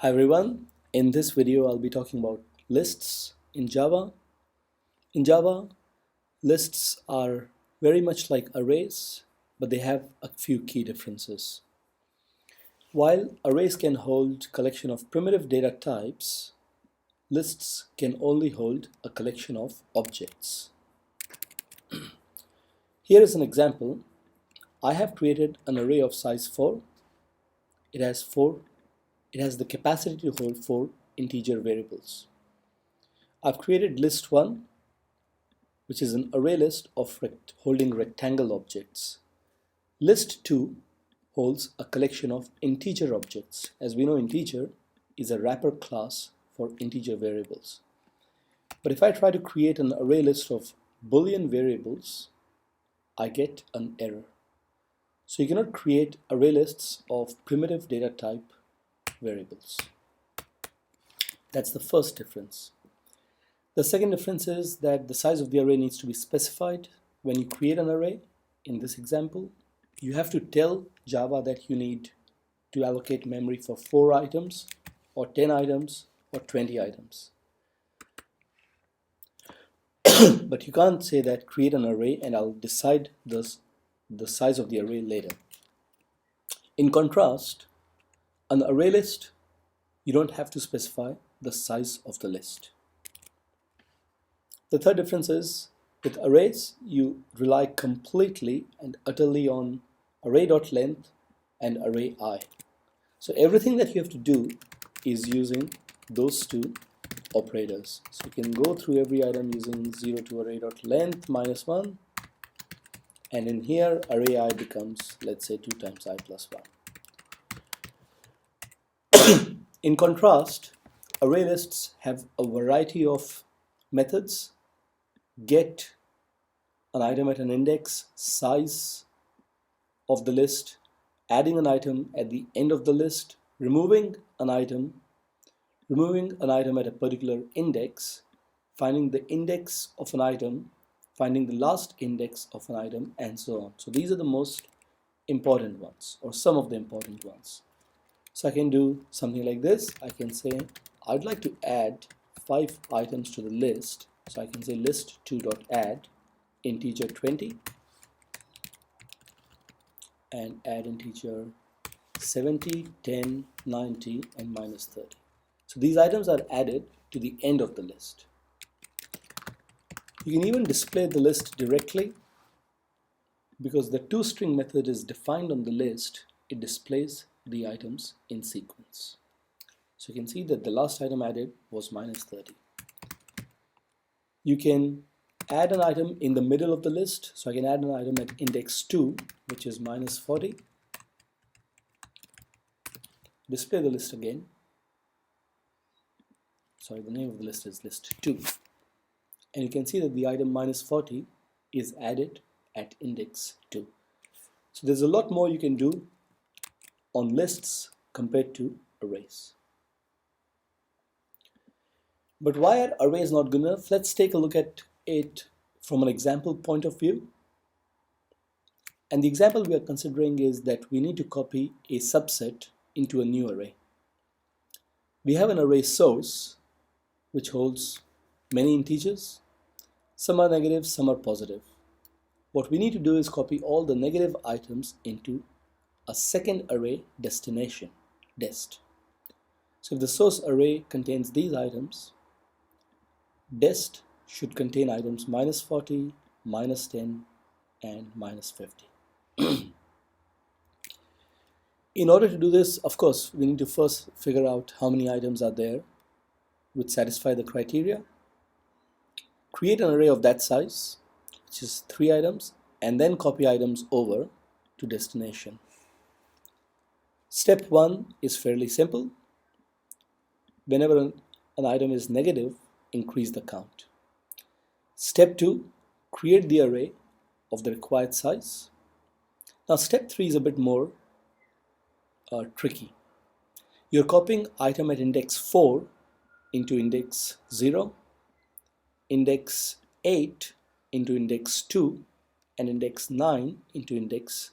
Hi everyone, in this video I'll be talking about lists in Java. In Java, lists are very much like arrays, but they have a few key differences. While arrays can hold collection of primitive data types, lists can only hold a collection of objects. Here is an example. I have created an array of size 4. It has the capacity to hold 4 integer variables. I've created list 1, which is an array list of holding rectangle objects. List 2 holds a collection of integer objects. As we know, integer is a wrapper class for integer variables. But if I try to create an array list of Boolean variables, I get an error. So you cannot create array lists of primitive data type variables. That's the first difference. The second difference is that the size of the array needs to be specified. When you create an array, in this example, you have to tell Java that you need to allocate memory for 4 items, or 10 items, or 20 items. But you can't say that create an array and I'll decide the size of the array later. In contrast, an array list, you don't have to specify the size of the list. The third difference is, with arrays, you rely completely and utterly on array.length and array I. So everything that you have to do is using those two operators. So you can go through every item using 0 to array.length minus 1, and in here array I becomes, let's say, 2 times I plus 1. In contrast, array lists have a variety of methods: get an item at an index, size of the list, adding an item at the end of the list, removing an item at a particular index, finding the index of an item, finding the last index of an item, and so on. So these are the most important ones, or some of the important ones. So I can do something like this. I can say I'd like to add 5 items to the list. So I can say list2.add integer 20 and add integer 70, 10, 90, and minus 30. So these items are added to the end of the list. You can even display the list directly. Because the toString method is defined on the list, it displays the items in sequence. So you can see that the last item added was minus 30. You can add an item in the middle of the list. So I can add an item at index 2, which is minus 40. Display the list again. Sorry, the name of the list is list 2. And you can see that the item minus 40 is added at index 2. So there's a lot more you can do on lists compared to arrays. But why are arrays not good enough? Let's take a look at it from an example point of view. And the example we are considering is that we need to copy a subset into a new array. We have an array source which holds many integers. Some are negative, some are positive. What we need to do is copy all the negative items into a second array destination, dest. So if the source array contains these items, dest should contain items minus 40, minus 10, and minus 50. In order to do this, of course, we need to first figure out how many items are there which satisfy the criteria. Create an array of that size, which is 3 items, and then copy items over to destination. Step 1 is fairly simple. Whenever an item is negative, increase the count. Step 2, create the array of the required size. Now step 3 is a bit more tricky. You're copying item at index 4 into index 0, index 8 into index 2, and index 9 into index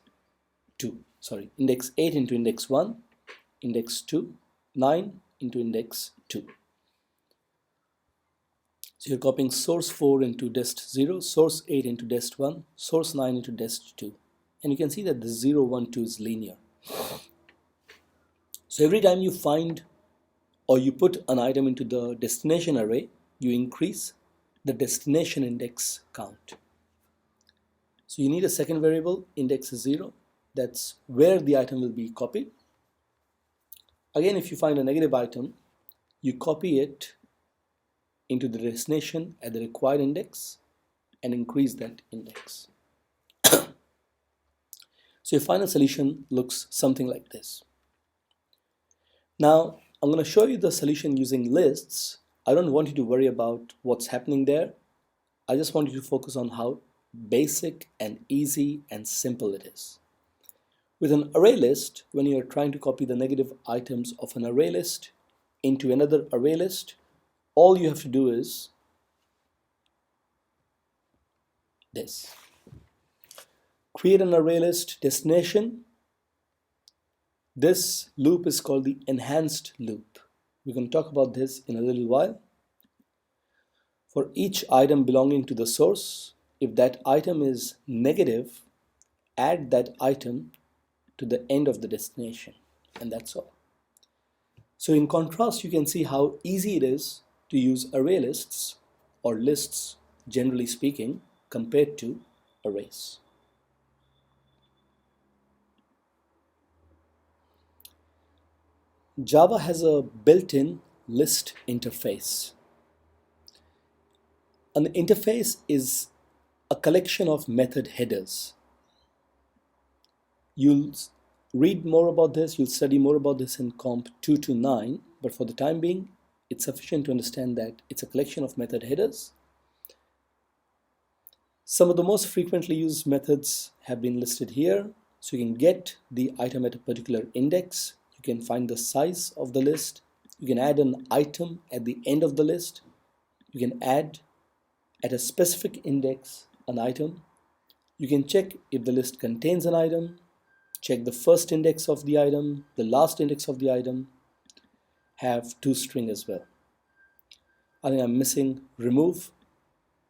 2. Index 8 into index 1, index 2, 9, into index 2. So you're copying source 4 into dest 0, source 8 into dest 1, source 9 into dest 2. And you can see that the 0, 1, 2 is linear. So every time you find or you put an item into the destination array, you increase the destination index count. So you need a second variable, index 0, that's where the item will be copied. Again, if you find a negative item, you copy it into the destination at the required index and increase that index. So your final solution looks something like this. Now, I'm going to show you the solution using lists. I don't want you to worry about what's happening there. I just want you to focus on how basic and easy and simple it is. With an array list, when you're trying to copy the negative items of an array list into another array list, all you have to do is this. Create an array list destination. This loop is called the enhanced loop. We're going to talk about this in a little while. For each item belonging to the source, if that item is negative, add that item to the end of the destination, and that's all. So in contrast, you can see how easy it is to use array lists, or lists generally speaking, compared to arrays. Java has a built-in list interface. An interface is a collection of method headers. You'll read more about this, you'll study more about this in Comp 2 to 9, but for the time being, it's sufficient to understand that it's a collection of method headers. Some of the most frequently used methods have been listed here. So you can get the item at a particular index. You can find the size of the list. You can add an item at the end of the list. You can add at a specific index an item. You can check if the list contains an item. Check the first index of the item, the last index of the item. Have toString as well. I think I'm missing remove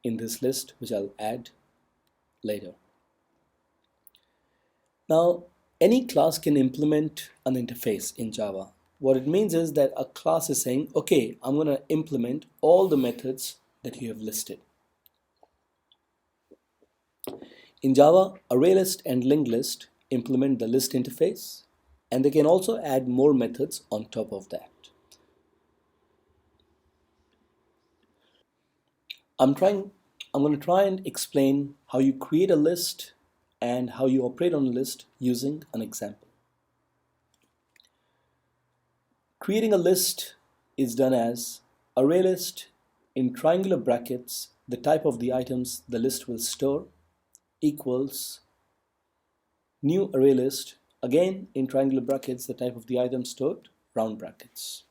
in this list, which I'll add later. Now, any class can implement an interface in Java. What it means is that a class is saying, okay, I'm going to implement all the methods that you have listed. In Java, ArrayList and LinkList implement the list interface, and they can also add more methods on top of that. I'm going to try and explain how you create a list and how you operate on a list using an example. Creating a list is done as ArrayList in triangular brackets, the type of the items the list will store equals new ArrayList, again in triangular brackets, the type of the item stored, round brackets.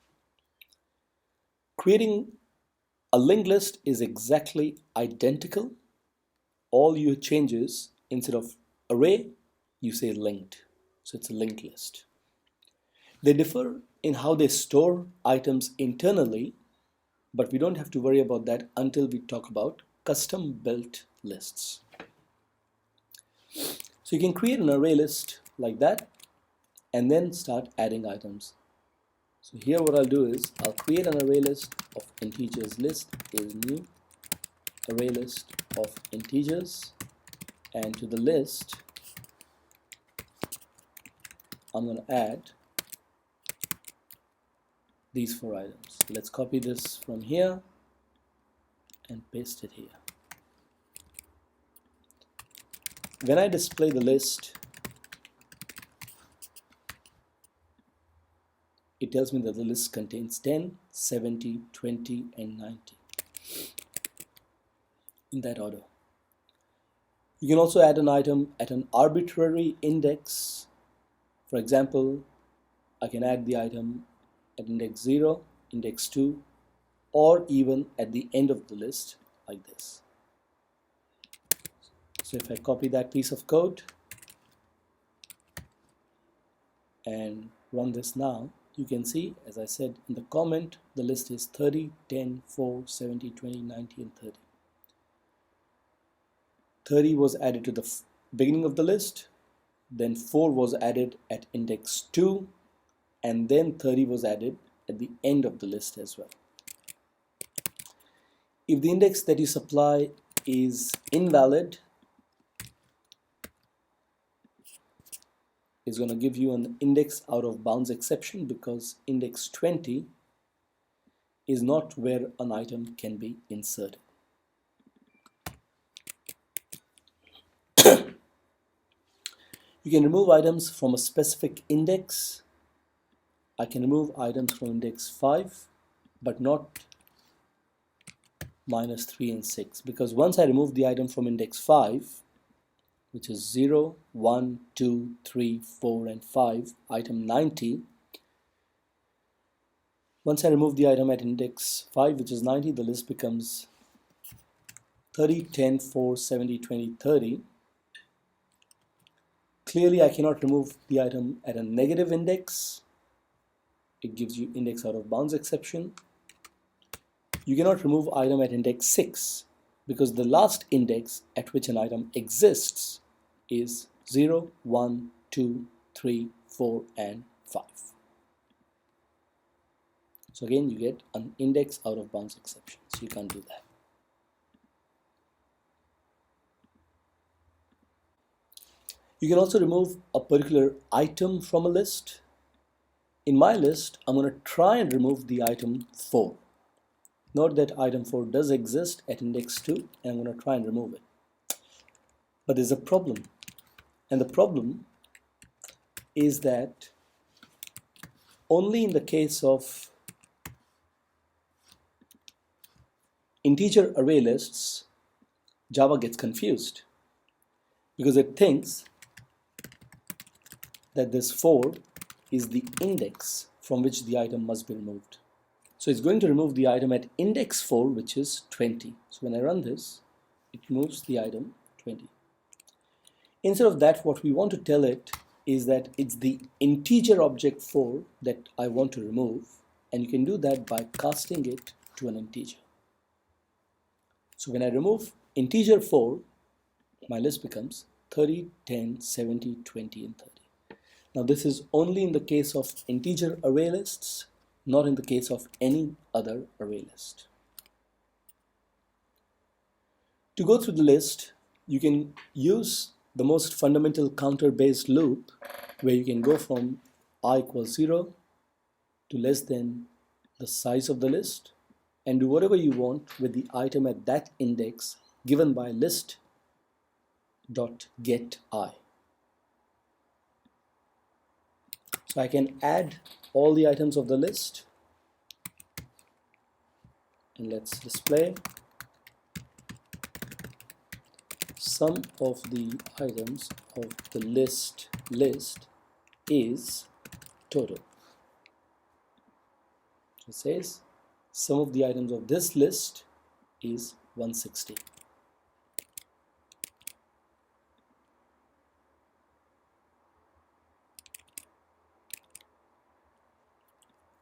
Creating a linked list is exactly identical. All you change is instead of array, you say linked. So it's a linked list. They differ in how they store items internally, but we don't have to worry about that until we talk about custom built lists. So you can create an array list like that and then start adding items. So here what I'll do is I'll create an array list of integers. List is new array list of integers, and to the list I'm going to add these 4 items. Let's copy this from here and paste it here. When I display the list, it tells me that the list contains 10, 70, 20, and 90 in that order. You can also add an item at an arbitrary index. For example, I can add the item at index 0, index 2, or even at the end of the list like this. So if I copy that piece of code and run this now, you can see, as I said in the comment, the list is 30, 10, 4, 70, 20, 90, and 30. 30 was added to the beginning of the list, then 4 was added at index 2, and then 30 was added at the end of the list as well. If the index that you supply is invalid, it's going to give you an index out of bounds exception, because index 20 is not where an item can be inserted. You can remove items from a specific index. I can remove items from index 5, but not minus 3 and 6, because once I remove the item from index 5, which is 0, 1, 2, 3, 4, and 5, item 90, once I remove the item at index 5, which is 90, the list becomes 30, 10, 4, 70, 20, 30. Clearly, I cannot remove the item at a negative index. It gives you index out of bounds exception. You cannot remove item at index 6, because the last index at which an item exists is 0, 1, 2, 3, 4, and 5. So again, you get an index out of bounds exception, so you can't do that. You can also remove a particular item from a list. In my list, I'm going to try and remove the item 4. Note that item 4 does exist at index 2, and I'm going to try and remove it. But there's a problem. And the problem is that only in the case of integer array lists, Java gets confused, because it thinks that this 4 is the index from which the item must be removed. So it's going to remove the item at index 4, which is 20. So when I run this, it removes the item 20. Instead of that, what we want to tell it is that it's the integer object 4 that I want to remove, and you can do that by casting it to an integer. So when I remove integer 4, my list becomes 30, 10, 70, 20, and 30. Now this is only in the case of integer array lists, not in the case of any other array list. To go through the list, you can use the most fundamental counter-based loop, where you can go from I equals 0 to less than the size of the list, and do whatever you want with the item at that index given by list.getI. So I can add all the items of the list, and let's display sum of the items of the list is total. It says sum of the items of this list is 160.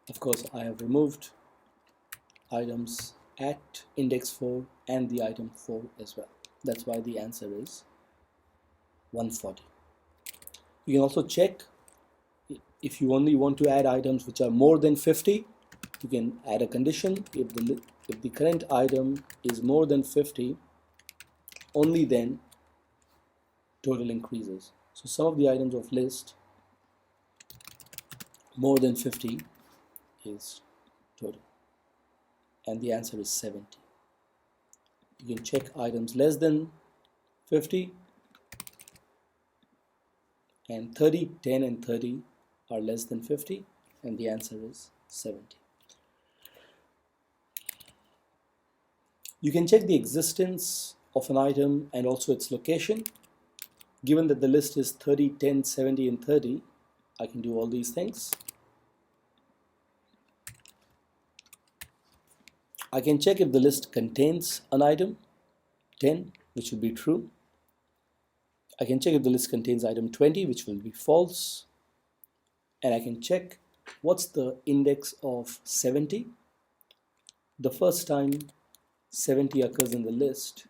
Of course, I have removed items at index 4 and the item 4 as well. That's why the answer is 140. You can also check if you only want to add items which are more than 50. You can add a condition. If the current item is more than 50, only then total increases. So some of the items of list more than 50 is total, and the answer is 70. You can check items less than 50, and 30, 10, and 30 are less than 50, and the answer is 70. You can check the existence of an item and also its location. Given that the list is 30, 10, 70, and 30, I can do all these things. I can check if the list contains an item 10, which will be true. I can check if the list contains item 20, which will be false. And I can check what's the index of 70? The first time 70 occurs in the list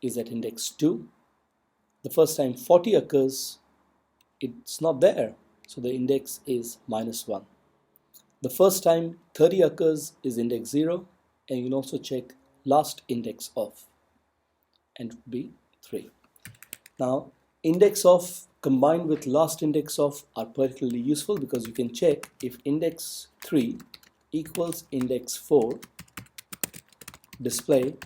is at index 2. The first time 40 occurs, it's not there, so the index is -1. The first time 30 occurs is index 0, and you can also check last index of, and it would be 3. Now, index of combined with last index of are particularly useful because you can check if index 3 equals index 4, display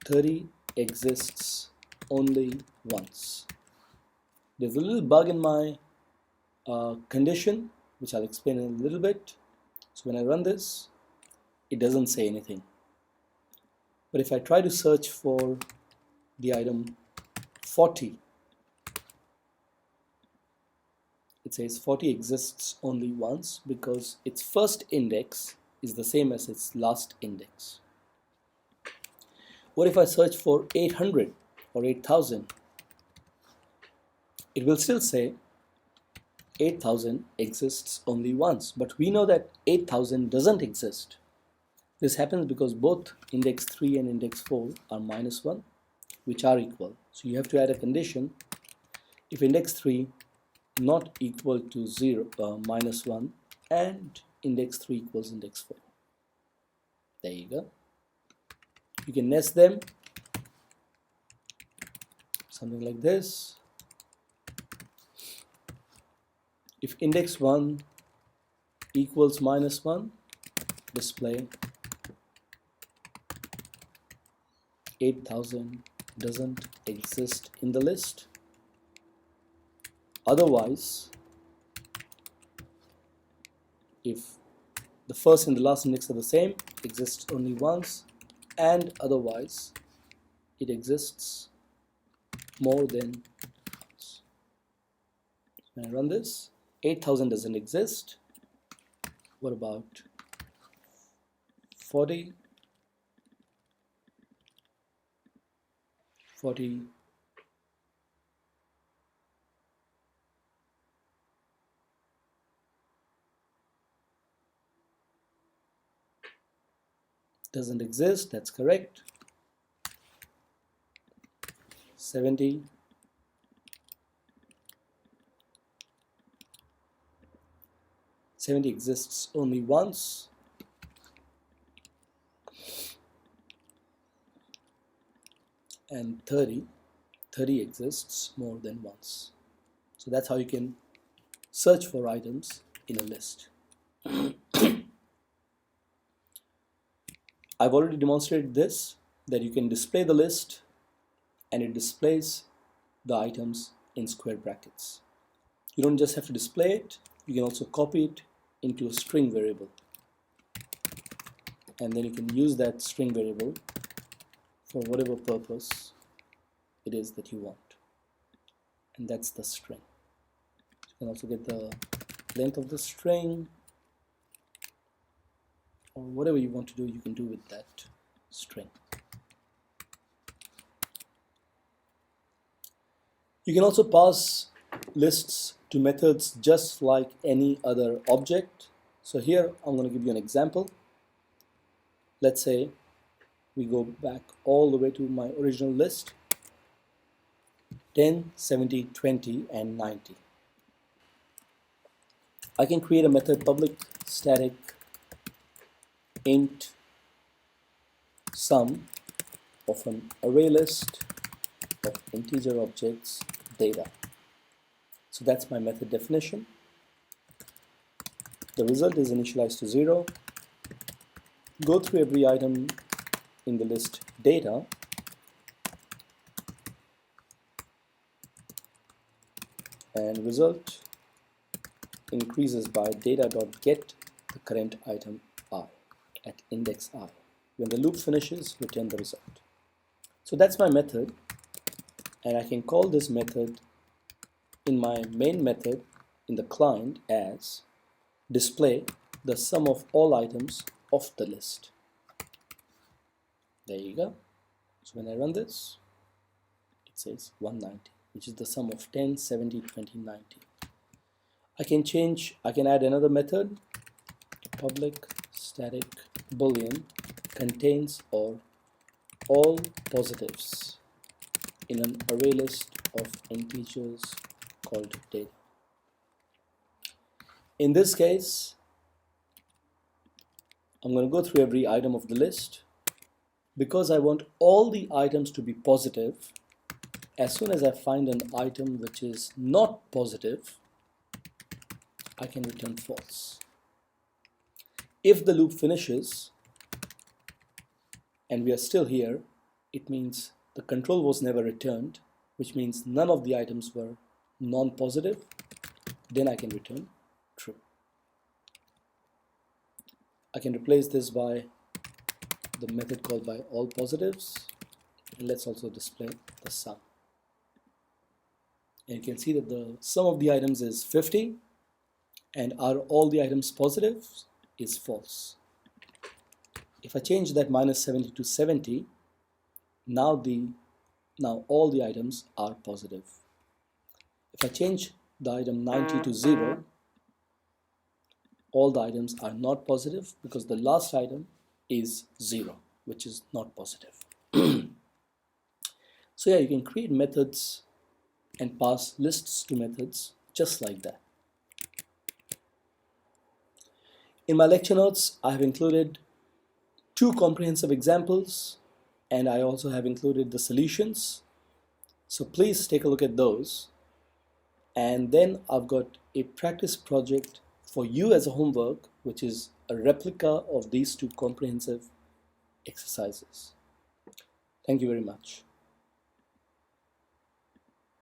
30 exists only once. There's a little bug in my condition, which I'll explain in a little bit. So when I run this, it doesn't say anything. But if I try to search for the item 40, it says 40 exists only once because its first index is the same as its last index. What if I search for 800 or 8000? It will still say 8000 exists only once, but we know that 8000 doesn't exist. This happens because both index 3 and index 4 are -1, which are equal. So you have to add a condition. If index 3 not equal to -1 and index 3 equals index 4. There you go. You can nest them, something like this. If index 1 equals -1, display 8000 doesn't exist in the list. Otherwise, if the first and the last index are the same, exists only once, and otherwise it exists more than once. When I run this, 8000 doesn't exist. What about 40? 40 doesn't exist, that's correct. 70 exists only once. And 30 exists more than once. So that's how you can search for items in a list. I've already demonstrated this, that you can display the list and it displays the items in square brackets. You don't just have to display it, you can also copy it into a string variable. And then you can use that string variable for whatever purpose it is that you want. And that's the string. You can also get the length of the string, or whatever you want to do, you can do with that string. You can also pass lists to methods just like any other object. So here I'm going to give you an example. Let's say we go back all the way to my original list, 10, 70, 20, and 90. I can create a method public static int sum of an array list of integer objects data. So that's my method definition. The result is initialized to 0. Go through every item in the list data and result increases by data.get the current item I at index I. When the loop finishes, return the result. So that's my method, and I can call this method in my main method in the client as display the sum of all items of the list. There you go. So when I run this, it says 190, which is the sum of 10, 70, 20, 90. I can add another method, public static boolean contains or all positives in an array list of integers called data. In this case, I'm going to go through every item of the list. Because I want all the items to be positive, as soon as I find an item which is not positive, I can return false. If the loop finishes and we are still here, it means the control was never returned, which means none of the items were non-positive. Then I can return true. I can replace this by the method called by all positives, and let's also display the sum. And you can see that the sum of the items is 50, and are all the items positive is false. If I change that minus 70 to 70, now all the items are positive. If I change the item 90 to 0, all the items are not positive because the last item is 0, which is not positive. So yeah, you can create methods and pass lists to methods just like that. In my lecture notes, I have included 2 comprehensive examples, and I also have included the solutions. So please take a look at those. And then I've got a practice project for you as a homework, which is a replica of these 2 comprehensive exercises. Thank you very much.